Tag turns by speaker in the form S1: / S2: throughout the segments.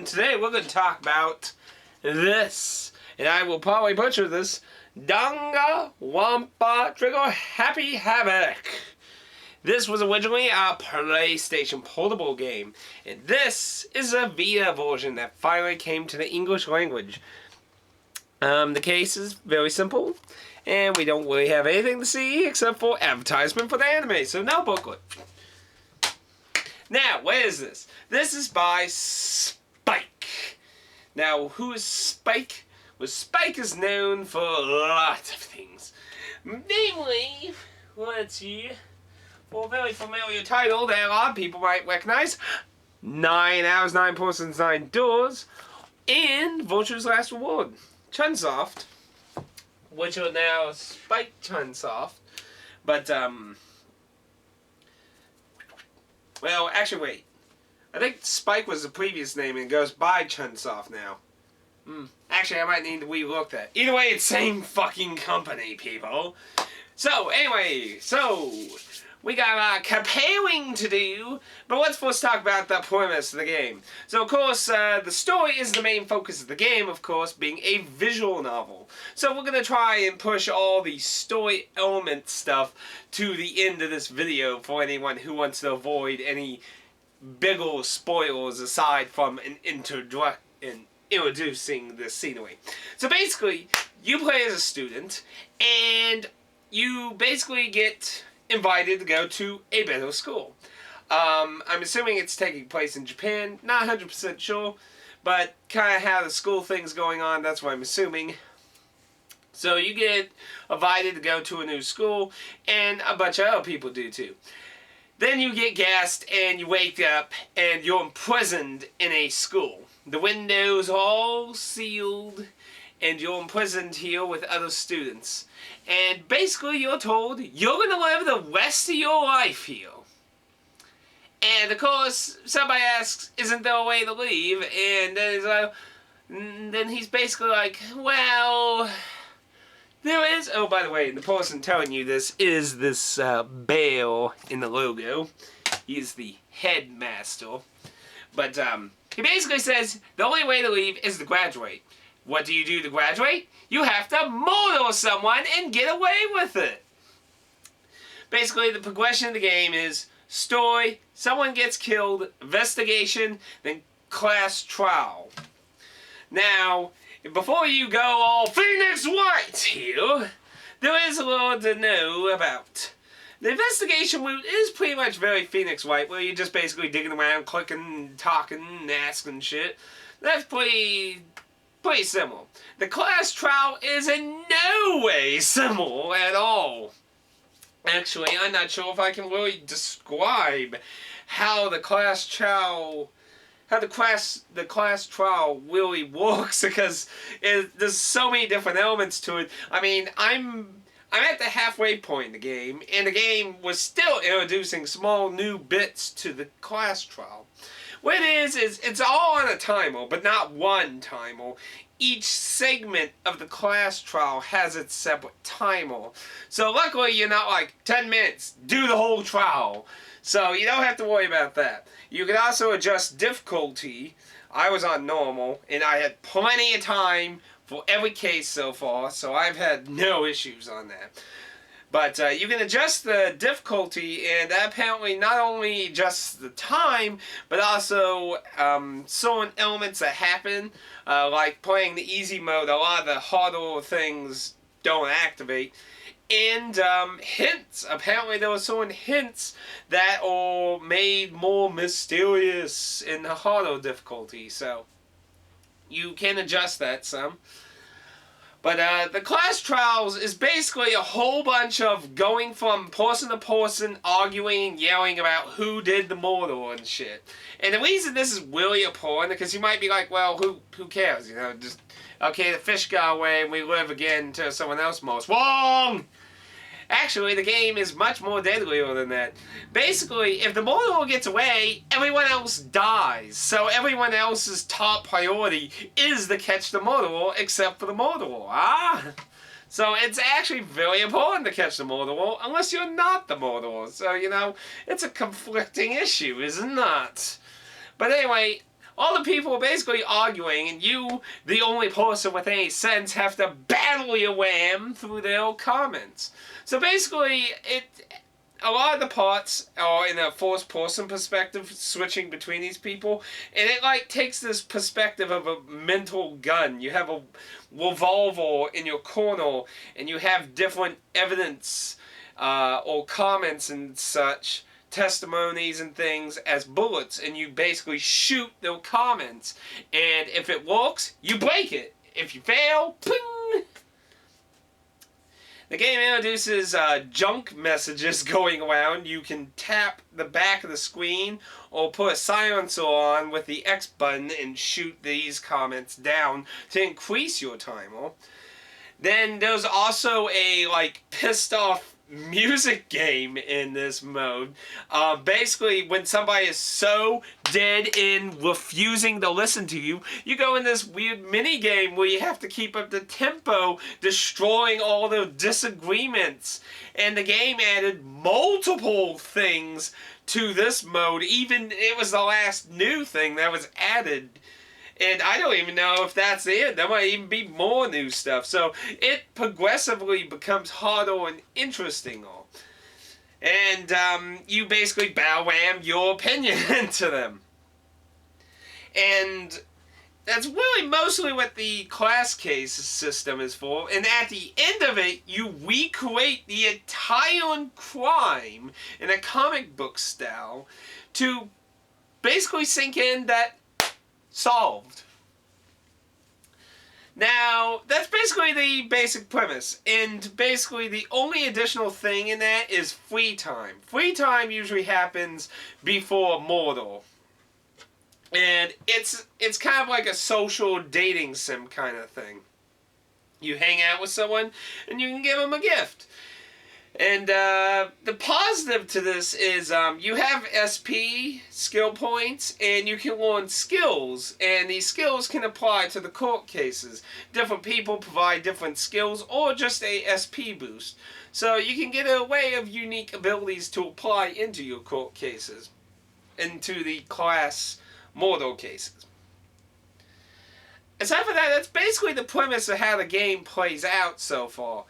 S1: and today we're going to talk about this, and I will probably butcher this, Danganronpa Trigger Happy Havoc. This was originally a PlayStation portable game, and this is a Vita version that finally came to the English language. The case is very simple, and we don't really have anything to see except for advertisement for the anime, so no booklet. Now, what is this? This is by Spike. Now, who is Spike? Well, Spike is known for lots of things. Namely, let's see, for a very familiar title that a lot of people might recognize, 9 Hours, 9 Persons, 9 Doors, and Vulture's Last Reward. Chunsoft, which are now Spike Chunsoft, but, well, actually, wait. I think Spike was the previous name and it goes by Chunsoft now. Actually, I might need to relook that. Either way, it's same fucking company, people. So, anyway, we got comparing to do, but let's first talk about the premise of the game. So, of course, the story is the main focus of the game, of course, being a visual novel. So we're going to try and push all the story element stuff to the end of this video for anyone who wants to avoid any bigger spoilers aside from introducing the scenery. So basically, you play as a student, and you basically get invited to go to a better school. I'm assuming it's taking place in Japan, not 100% sure, but kind of how the school thing's going on, that's what I'm assuming. So you get invited to go to a new school, and a bunch of other people do too. Then you get gassed, and you wake up, and you're imprisoned in a school. The windows are all sealed, and you're imprisoned here with other students. And basically you're told you're going to live the rest of your life here. And of course, somebody asks, isn't there a way to leave? And then he's basically like, well, there is. Oh, by the way, the person telling you this is this bear in the logo. He's the headmaster. But he basically says the only way to leave is to graduate. What do you do to graduate? You have to murder someone and get away with it. Basically, the progression of the game is story, someone gets killed, investigation, then class trial. Now, before you go all Phoenix White here, there is a lot to know about. The investigation route is pretty much very Phoenix White, where you're just basically digging around, clicking, talking, asking shit. That's pretty similar. The class trial is in no way similar at all. Actually, I'm not sure if I can really describe how the class trial really works, because there's so many different elements to it. I mean, I'm at the halfway point in the game, and the game was still introducing small new bits to the class trial. What it is it's all on a timer, but not one timer. Each segment of the class trial has its separate timer. So luckily you're not like 10 minutes, do the whole trial. So you don't have to worry about that. You can also adjust difficulty. I was on normal, and I had plenty of time for every case so far, so I've had no issues on that. But you can adjust the difficulty, and that apparently not only adjusts the time, but also certain elements that happen, like playing the easy mode, a lot of the harder things don't activate. And hints. Apparently there were certain hints that are made more mysterious in the harder difficulty, so you can adjust that some. But the class trials is basically a whole bunch of going from person to person, arguing and yelling about who did the murder and shit. And the reason this is really important, because you might be like, well, who cares, you know, just, okay, the fish got away and we live again until someone else murders. Wrong! Actually, the game is much more deadlier than that. Basically, if the murderer gets away, everyone else dies. So everyone else's top priority is to catch the murderer, except for the murderer. So it's actually very important to catch the murderer, unless you're not the murderer. So, you know, it's a conflicting issue, is it not? But anyway, all the people are basically arguing, and you, the only person with any sense, have to battle your way through their comments. So basically, a lot of the parts are in a first-person perspective, switching between these people, and it like takes this perspective of a mental gun. You have a revolver in your corner, and you have different evidence or comments and such, testimonies and things as bullets, and you basically shoot the comments, and if it works, you break it. If you fail, ping! The game introduces junk messages going around. You can tap the back of the screen or put a silencer on with the X button and shoot these comments down to increase your timer. Then there's also a pissed off music game in this mode. Basically, when somebody is so dead in refusing to listen to you, you go in this weird mini game where you have to keep up the tempo, destroying all the disagreements. And the game added multiple things to this mode. Even it was the last new thing that was added. And I don't even know if that's it. There might even be more new stuff. So it progressively becomes harder and interesting. And you basically bow ram your opinion into them. And that's really mostly what the class case system is for. And at the end of it, you recreate the entire crime in a comic book style to basically sink in that solved. Now, that's basically the basic premise, and basically the only additional thing in that is free time. Free time usually happens before Mortal. And it's kind of like a social dating sim kind of thing. You hang out with someone, and you can give them a gift. And the positive to this is you have SP skill points, and you can learn skills, and these skills can apply to the court cases. Different people provide different skills or just a SP boost. So you can get a way of unique abilities to apply into your court cases, into the class mortal cases. Aside from that, that's basically the premise of how the game plays out so far.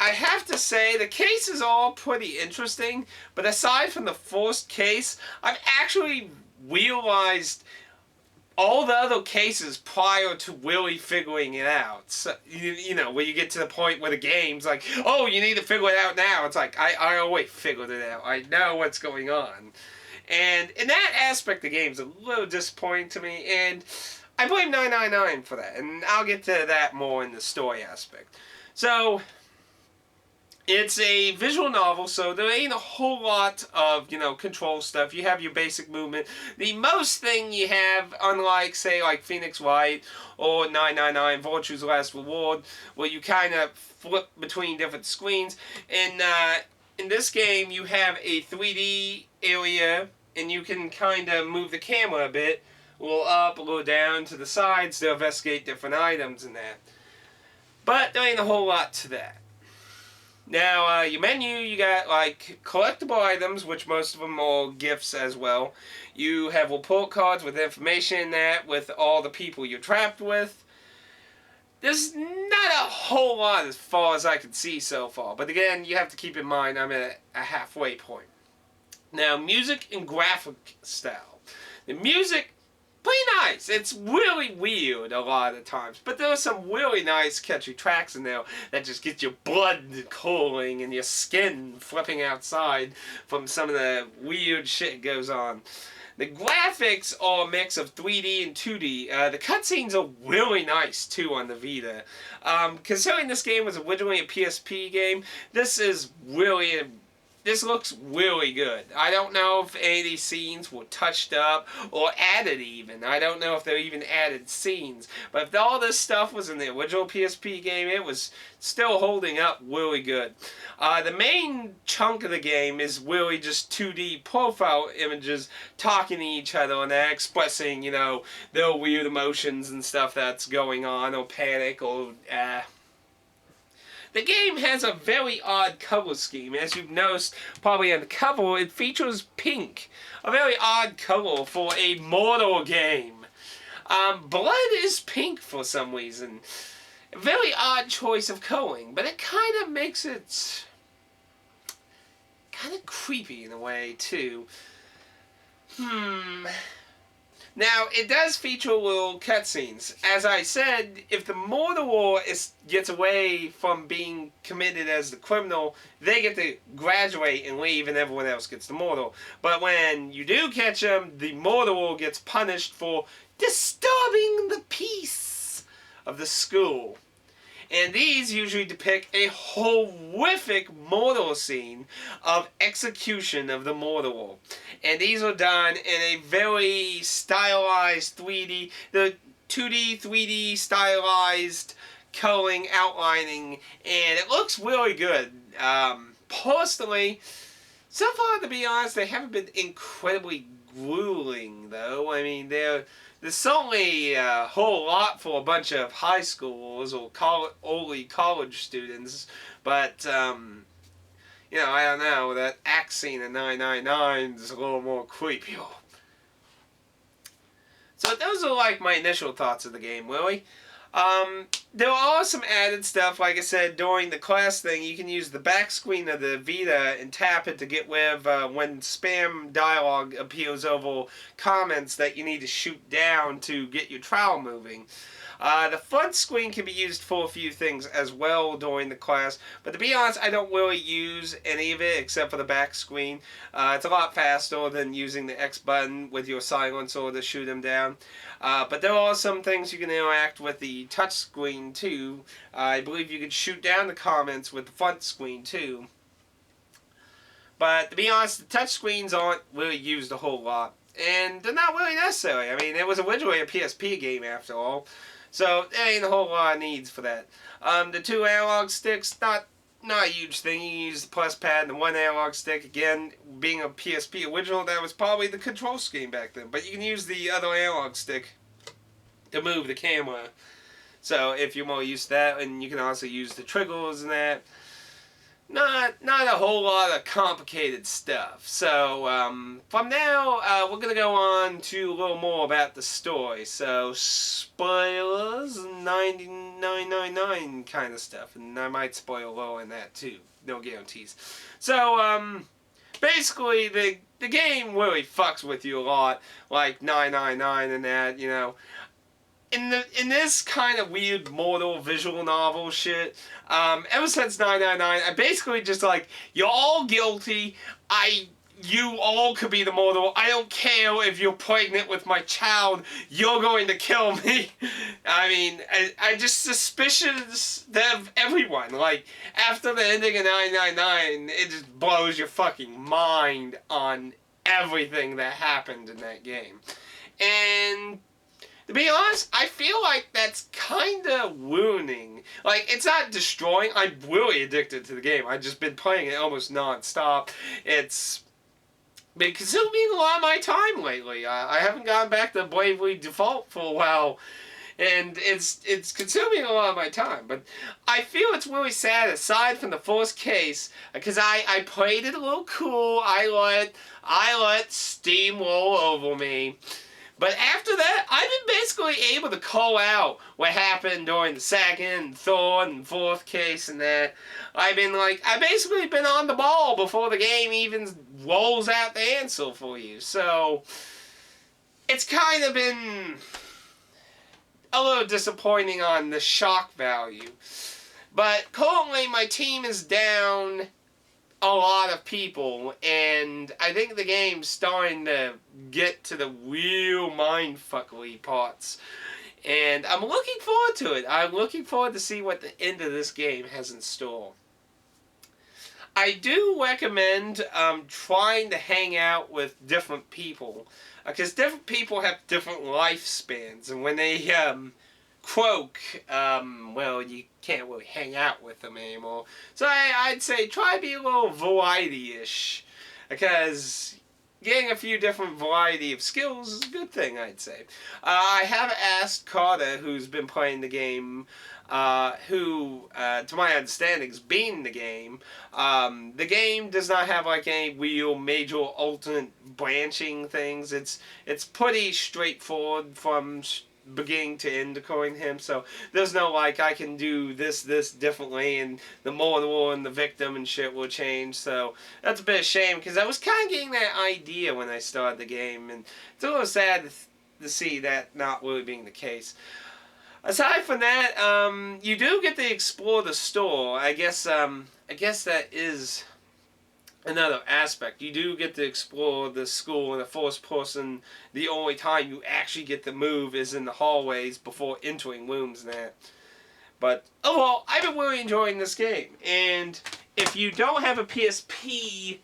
S1: I have to say, the cases are all pretty interesting, but aside from the first case, I've actually realized all the other cases prior to really figuring it out. So, you know, when you get to the point where the game's like, oh, you need to figure it out now. It's like, I always figured it out. I know what's going on. And in that aspect, the game's a little disappointing to me, and I blame 999 for that, and I'll get to that more in the story aspect. So it's a visual novel, so there ain't a whole lot of, control stuff. You have your basic movement. The most thing you have, unlike, say, like Phoenix Wright or 999, Virtue's Last Reward, where you kind of flip between different screens. And in this game, you have a 3D area, and you can kind of move the camera a bit, a little up, a little down, to the sides to investigate different items and that. But there ain't a whole lot to that. Now, your menu, you got, collectible items, which most of them are gifts as well. You have report cards with information in that, with all the people you're trapped with. There's not a whole lot as far as I can see so far. But again, you have to keep in mind I'm at a halfway point. Now, music and graphic style. The music, pretty nice. It's really weird a lot of the times, but there are some really nice catchy tracks in there that just get your blood cooling and your skin flipping outside from some of the weird shit that goes on. The graphics are a mix of 3D and 2D. The cutscenes are really nice too on the Vita. Considering this game was originally a PSP game, this looks really good. I don't know if any of these scenes were touched up or added even. I don't know if they even added scenes. But if all this stuff was in the original PSP game, it was still holding up really good. The main chunk of the game is really just 2D profile images talking to each other and expressing, their weird emotions and stuff that's going on, or panic, or The game has a very odd color scheme. As you've noticed probably on the cover, it features pink. A very odd color for a mortal game. Blood is pink for some reason. A very odd choice of coloring, but it kind of makes it kind of creepy in a way, too. Now, it does feature little cutscenes. As I said, if the murderer gets away from being committed as the criminal, they get to graduate and leave and everyone else gets the murder. But when you do catch them, the murderer gets punished for disturbing the peace of the school. And these usually depict a horrific murder scene of execution of the murderer. And these are done in a very stylized 3D, the 2D, 3D stylized coloring, outlining, and it looks really good. Personally, so far, to be honest, they haven't been incredibly grueling, though. I mean, there's certainly a whole lot for a bunch of high schoolers or early college students, but, you know, I don't know, that axe scene in 999 is a little more creepy. So those are like my initial thoughts of the game, really. There are some added stuff, like I said, during the class thing, you can use the back screen of the Vita and tap it to get rid of when spam dialogue appears over comments that you need to shoot down to get your trial moving. The front screen can be used for a few things as well during the class, but to be honest, I don't really use any of it except for the back screen. It's a lot faster than using the X button with your silencer to shoot them down. But there are some things you can interact with the touch screen too. I believe you can shoot down the comments with the front screen too. But to be honest, the touch screens aren't really used a whole lot. And they're not really necessary. I mean, it was originally a PSP game after all. So there ain't a whole lot of needs for that. The two analog sticks, not a huge thing. You can use the plus pad and the one analog stick. Again, being a PSP original, that was probably the control scheme back then. But you can use the other analog stick to move the camera. So if you're more used to that, and you can also use the triggers and that. Not a whole lot of complicated stuff. So from now, we're going to go on to a little more about the story. So spoilers, 9999 kind of stuff. And I might spoil a little in that too. No guarantees. So basically, the game really fucks with you a lot. Like 999 and that, you know. In this kind of weird mortal visual novel shit, ever since 999, I basically just like, you're all guilty, you all could be the mortal, I don't care if you're pregnant with my child, you're going to kill me. I mean, I just suspicious of everyone. Like, after the ending of 999, it just blows your fucking mind on everything that happened in that game. And to be honest, I feel like that's kind of wounding. Like, it's not destroying. I'm really addicted to the game. I've just been playing it almost non-stop. It's been consuming a lot of my time lately. I haven't gone back to Bravely Default for a while. And it's consuming a lot of my time. But I feel it's really sad, aside from the first case, because I played it a little cool. I let Steam roll over me. But after that, I've been basically able to call out what happened during the second, third, and fourth case and that. I've basically been on the ball before the game even rolls out the answer for you. So, it's kind of been a little disappointing on the shock value. But currently, my team is down a lot of people, and I think the game's starting to get to the real mindfuckery parts. And I'm looking forward to it. I'm looking forward to see what the end of this game has in store. I do recommend trying to hang out with different people, because different people have different lifespans, and when they croak, well, you can't really hang out with them anymore. So I'd say try to be a little variety-ish, because getting a few different variety of skills is a good thing, I'd say. I have asked Carter, who's been playing the game, who, to my understanding, is beating the game. The game does not have like any real major alternate branching things. It's pretty straightforward from beginning to end according to him, so there's no like I can do this differently and the mortal and the victim and shit will change. So that's a bit of a shame because I was kind of getting that idea when I started the game, and it's a little sad to see that not really being the case. Aside from that, you do get to explore the store. I guess that is another aspect. You do get to explore the school in the first person. The only time you actually get to move is in the hallways before entering rooms and that. But overall, I've been really enjoying this game. And if you don't have a PSP,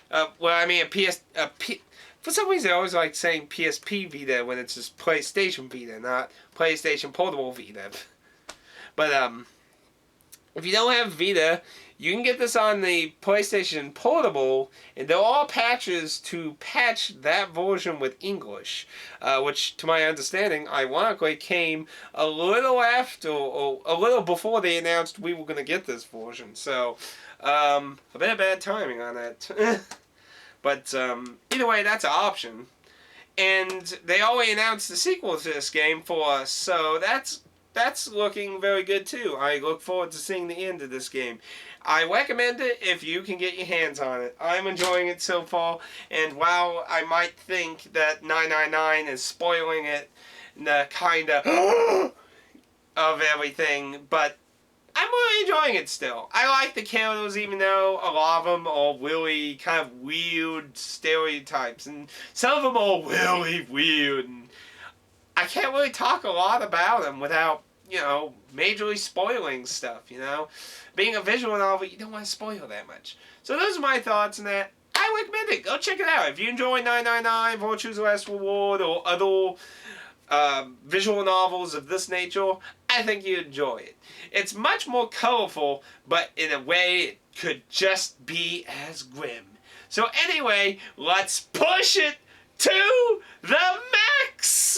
S1: for some reason I always like saying PSP Vita when it's just PlayStation Vita, not PlayStation Portable Vita. But if you don't have Vita, you can get this on the PlayStation Portable, and there are patches to patch that version with English, which, to my understanding, ironically came a little after, or a little before they announced we were going to get this version. So, a bit of bad timing on that. But either way, that's an option. And they already announced the sequel to this game for us, so that's looking very good too. I look forward to seeing the end of this game. I recommend it if you can get your hands on it. I'm enjoying it so far, and while I might think that 999 is spoiling it, the kind of everything, but I'm really enjoying it still. I like the characters, even though a lot of them are really kind of weird stereotypes, and some of them are really weird, and I can't really talk a lot about them without, majorly spoiling stuff, Being a visual novel, you don't want to spoil that much. So those are my thoughts on that. I recommend it. Go check it out. If you enjoy 999, Virtue's Last Reward, or other visual novels of this nature, I think you'd enjoy it. It's much more colorful, but in a way it could just be as grim. So anyway, let's push it to the max!